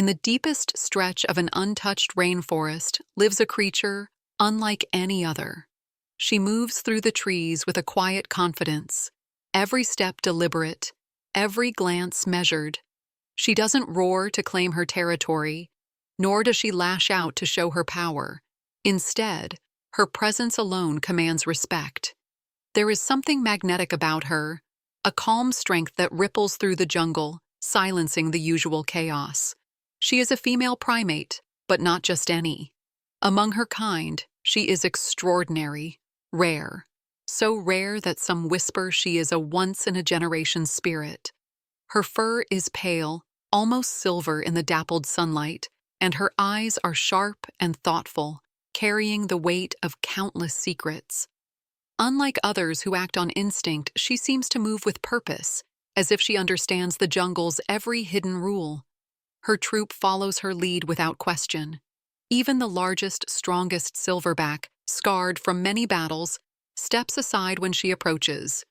In the deepest stretch of an untouched rainforest lives a creature unlike any other. She moves through the trees with a quiet confidence, every step deliberate, every glance measured. She doesn't roar to claim her territory, nor does she lash out to show her power. Instead, her presence alone commands respect. There is something magnetic about her, a calm strength that ripples through the jungle, silencing the usual chaos. She is a female primate, but not just any. Among her kind, she is extraordinary, rare, so rare that some whisper she is a once-in-a-generation spirit. Her fur is pale, almost silver in the dappled sunlight, and her eyes are sharp and thoughtful, carrying the weight of countless secrets. Unlike others who act on instinct, she seems to move with purpose, as if she understands the jungle's every hidden rule. Her troop follows her lead without question. Even the largest, strongest silverback, scarred from many battles, steps aside when she approaches.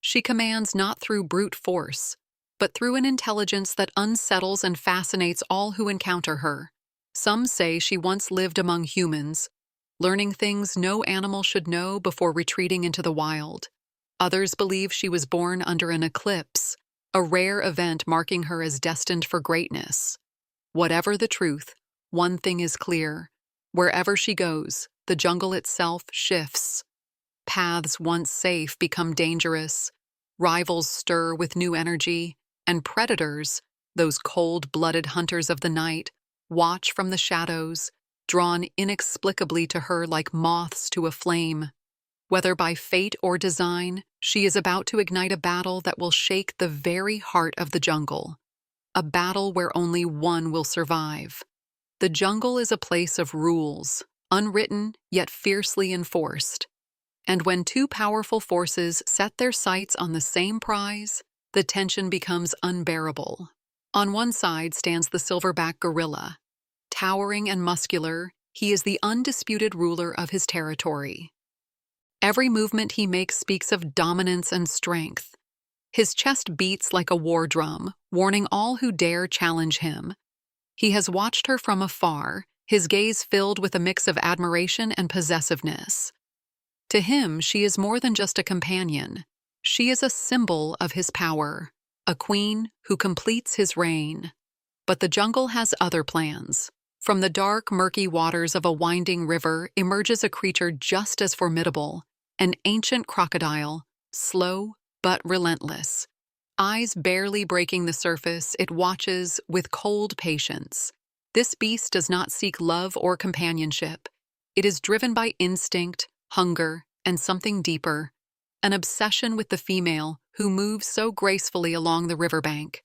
She commands not through brute force, but through an intelligence that unsettles and fascinates all who encounter her. Some say she once lived among humans, learning things no animal should know before retreating into the wild. Others believe she was born under an eclipse, a rare event marking her as destined for greatness. Whatever the truth, one thing is clear. Wherever she goes, the jungle itself shifts. Paths once safe become dangerous, rivals stir with new energy, and predators, those cold-blooded hunters of the night, watch from the shadows, drawn inexplicably to her like moths to a flame. Whether by fate or design, she is about to ignite a battle that will shake the very heart of the jungle. A battle where only one will survive. The jungle is a place of rules, unwritten yet fiercely enforced. And when two powerful forces set their sights on the same prize, the tension becomes unbearable. On one side stands the silverback gorilla. Towering and muscular, he is the undisputed ruler of his territory. Every movement he makes speaks of dominance and strength. His chest beats like a war drum, warning all who dare challenge him. He has watched her from afar, his gaze filled with a mix of admiration and possessiveness. To him, she is more than just a companion. She is a symbol of his power, a queen who completes his reign. But the jungle has other plans. From the dark, murky waters of a winding river emerges a creature just as formidable, an ancient crocodile, slow but relentless. Eyes barely breaking the surface, it watches with cold patience. This beast does not seek love or companionship. It is driven by instinct, hunger, and something deeper, an obsession with the female who moves so gracefully along the riverbank.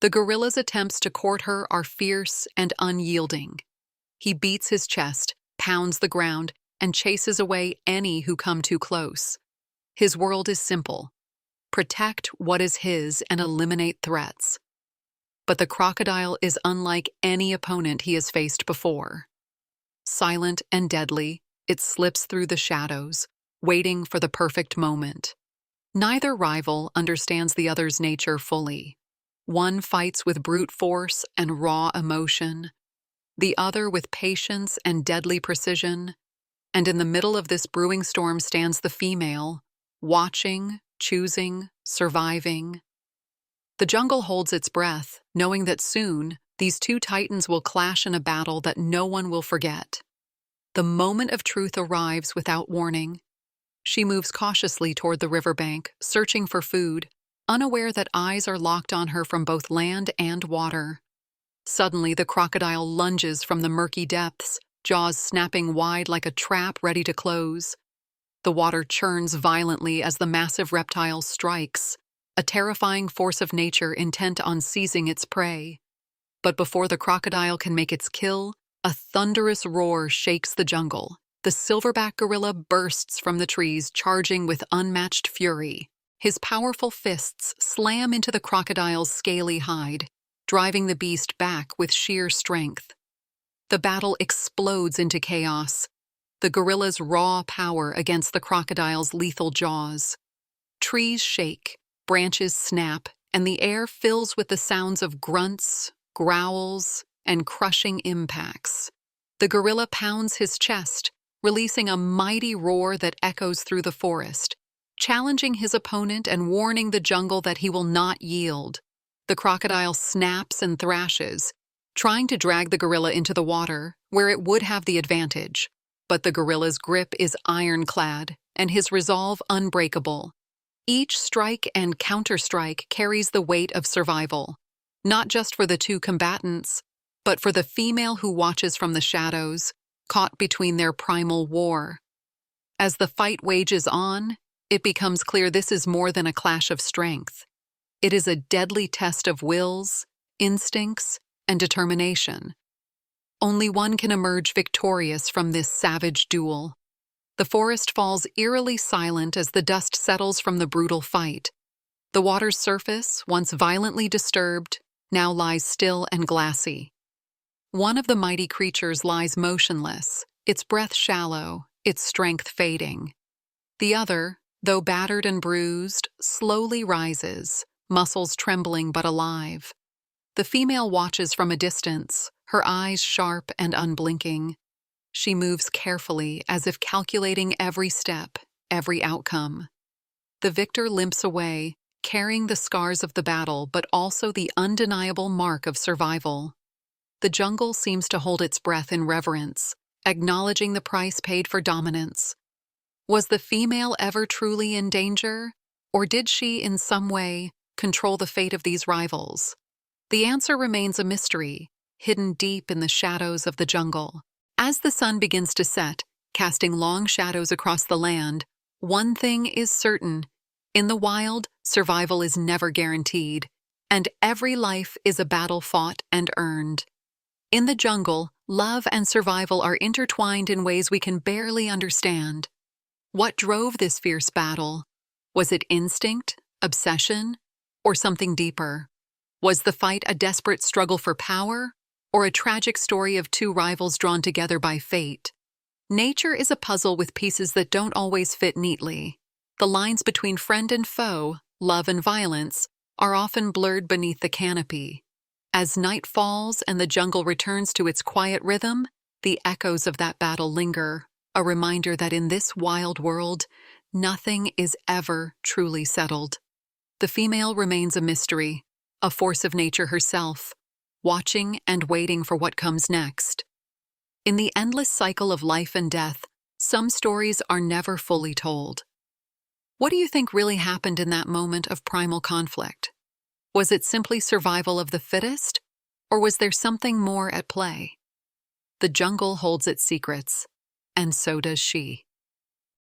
The gorilla's attempts to court her are fierce and unyielding. He beats his chest, pounds the ground, and chases away any who come too close. His world is simple: protect what is his and eliminate threats. But the crocodile is unlike any opponent he has faced before. Silent and deadly, it slips through the shadows, waiting for the perfect moment. Neither rival understands the other's nature fully. One fights with brute force and raw emotion, the other with patience and deadly precision. And in the middle of this brewing storm stands the female, watching, choosing, surviving. The jungle holds its breath, knowing that soon these two titans will clash in a battle that no one will forget. The moment of truth arrives without warning. She moves cautiously toward the riverbank, searching for food, unaware that eyes are locked on her from both land and water. Suddenly, the crocodile lunges from the murky depths, jaws snapping wide like a trap ready to close. The water churns violently as the massive reptile strikes, a terrifying force of nature intent on seizing its prey. But before the crocodile can make its kill, a thunderous roar shakes the jungle. The silverback gorilla bursts from the trees, charging with unmatched fury. His powerful fists slam into the crocodile's scaly hide, driving the beast back with sheer strength. The battle explodes into chaos, the gorilla's raw power against the crocodile's lethal jaws. Trees shake, branches snap, and the air fills with the sounds of grunts, growls, and crushing impacts. The gorilla pounds his chest, releasing a mighty roar that echoes through the forest, challenging his opponent and warning the jungle that he will not yield. The crocodile snaps and thrashes, trying to drag the gorilla into the water, where it would have the advantage. But the gorilla's grip is ironclad, and his resolve unbreakable. Each strike and counterstrike carries the weight of survival, not just for the two combatants, but for the female who watches from the shadows, caught between their primal war. As the fight wages on, it becomes clear this is more than a clash of strength. It is a deadly test of wills, instincts, and determination. Only one can emerge victorious from this savage duel. The forest falls eerily silent as the dust settles from the brutal fight. The water's surface, once violently disturbed, now lies still and glassy. One of the mighty creatures lies motionless, its breath shallow, its strength fading. The other, though battered and bruised, slowly rises, muscles trembling but alive. The female watches from a distance, her eyes sharp and unblinking. She moves carefully, as if calculating every step, every outcome. The victor limps away, carrying the scars of the battle but also the undeniable mark of survival. The jungle seems to hold its breath in reverence, acknowledging the price paid for dominance. Was the female ever truly in danger, or did she, in some way, control the fate of these rivals? The answer remains a mystery, hidden deep in the shadows of the jungle. As the sun begins to set, casting long shadows across the land, one thing is certain. In the wild, survival is never guaranteed, and every life is a battle fought and earned. In the jungle, love and survival are intertwined in ways we can barely understand. What drove this fierce battle? Was it instinct, obsession, or something deeper? Was the fight a desperate struggle for power, or a tragic story of two rivals drawn together by fate? Nature is a puzzle with pieces that don't always fit neatly. The lines between friend and foe, love and violence, are often blurred beneath the canopy. As night falls and the jungle returns to its quiet rhythm, the echoes of that battle linger, a reminder that in this wild world, nothing is ever truly settled. The female remains a mystery, a force of nature herself, watching and waiting for what comes next. In the endless cycle of life and death, some stories are never fully told. What do you think really happened in that moment of primal conflict? Was it simply survival of the fittest, or was there something more at play? The jungle holds its secrets, and so does she.